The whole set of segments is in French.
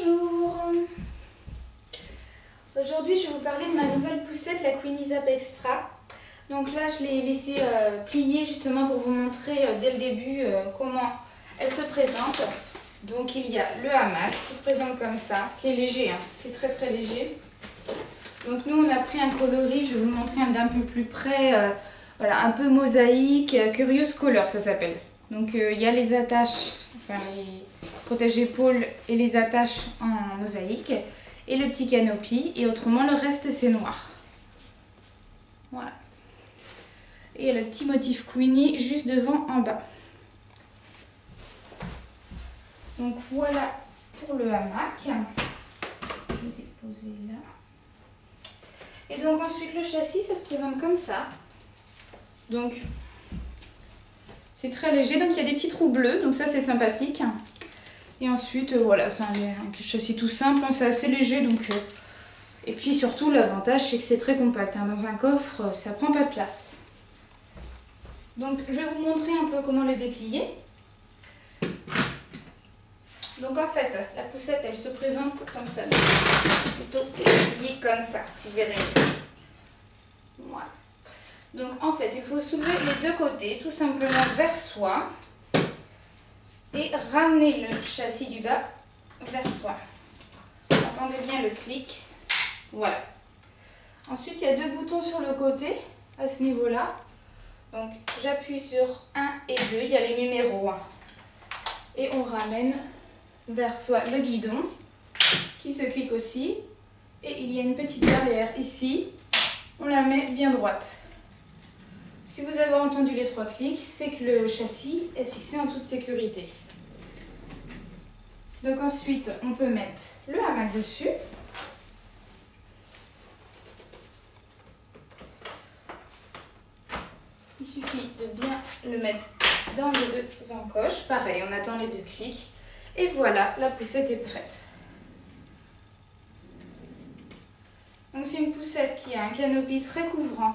Bonjour. Aujourd'hui je vais vous parler de ma nouvelle poussette, la Queenie Zap Extra. Donc là je l'ai laissée plier justement pour vous montrer dès le début comment elle se présente. Donc il y a le hamac qui se présente comme ça, qui est léger, hein. C'est très très léger. Donc nous on a pris un coloris, je vais vous montrer d'un peu plus près, voilà, un peu mosaïque, Curious Color ça s'appelle. Donc il y a les attaches, enfin les protège-épaules et les attaches en mosaïque et le petit canopy, et autrement le reste c'est noir. Voilà. Et il y a le petit motif Queenie juste devant en bas. Donc voilà pour le hamac. Je vais déposer là. Et donc ensuite le châssis ça se présente comme ça. Donc c'est très léger, donc il y a des petits trous bleus, donc ça c'est sympathique. Et ensuite voilà, c'est un châssis tout simple, c'est assez léger donc. Et puis surtout l'avantage c'est que c'est très compact, hein. Dans un coffre ça prend pas de place. Donc je vais vous montrer un peu comment le déplier. Donc en fait la poussette elle se présente comme ça, plutôt pliée comme ça, vous verrez. Voilà. Donc en fait il faut soulever les deux côtés tout simplement vers soi et ramener le châssis du bas vers soi. Entendez bien le clic. Voilà. Ensuite il y a deux boutons sur le côté à ce niveau là. Donc j'appuie sur 1 et 2, il y a les numéros 1. Et on ramène vers soi le guidon qui se clique aussi. Et il y a une petite barrière ici, on la met bien droite. Si vous avez entendu les 3 clics, c'est que le châssis est fixé en toute sécurité. Donc ensuite, on peut mettre le hamac dessus. Il suffit de bien le mettre dans les deux encoches. Pareil, on attend les 2 clics. Et voilà, la poussette est prête. Donc c'est une poussette qui a un canopy très couvrant.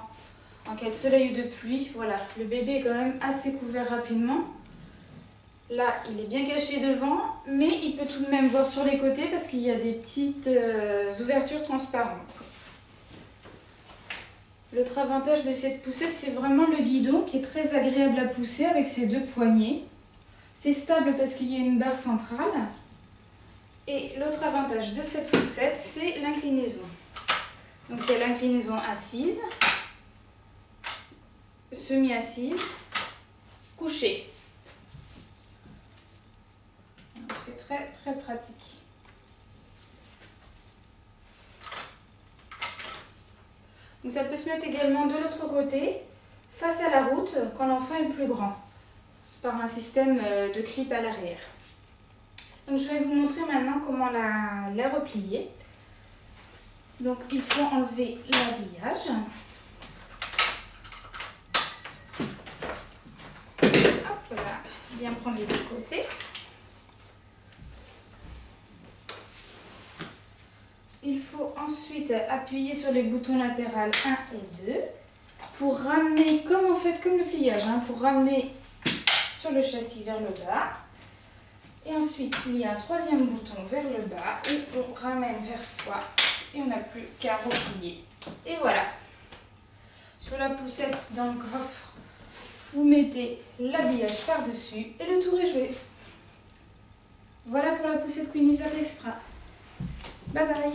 En cas de soleil ou de pluie, voilà, le bébé est quand même assez couvert rapidement. Là, il est bien caché devant, mais il peut tout de même voir sur les côtés parce qu'il y a des petites ouvertures transparentes. L'autre avantage de cette poussette, c'est vraiment le guidon qui est très agréable à pousser avec ses 2 poignées. C'est stable parce qu'il y a une barre centrale. Et l'autre avantage de cette poussette, c'est l'inclinaison. Donc il y a l'inclinaison assise, semi-assise, couchée. C'est très très pratique. Donc ça peut se mettre également de l'autre côté, face à la route, quand l'enfant est plus grand. C'est par un système de clip à l'arrière. Donc je vais vous montrer maintenant comment la replier. Donc il faut enlever l'habillage. Hop là, bien prendre les 2 côtés. Il faut ensuite appuyer sur les boutons latérales 1 et 2 pour ramener, comme en fait comme le pliage, hein, pour ramener sur le châssis vers le bas. Et ensuite il y a un 3e bouton vers le bas et on ramène vers soi et on n'a plus qu'à replier. Et voilà. Sur la poussette dans le coffre, vous mettez l'habillage par-dessus et le tour est joué. Voilà pour la poussette Queenie Zap Extra. Bye bye.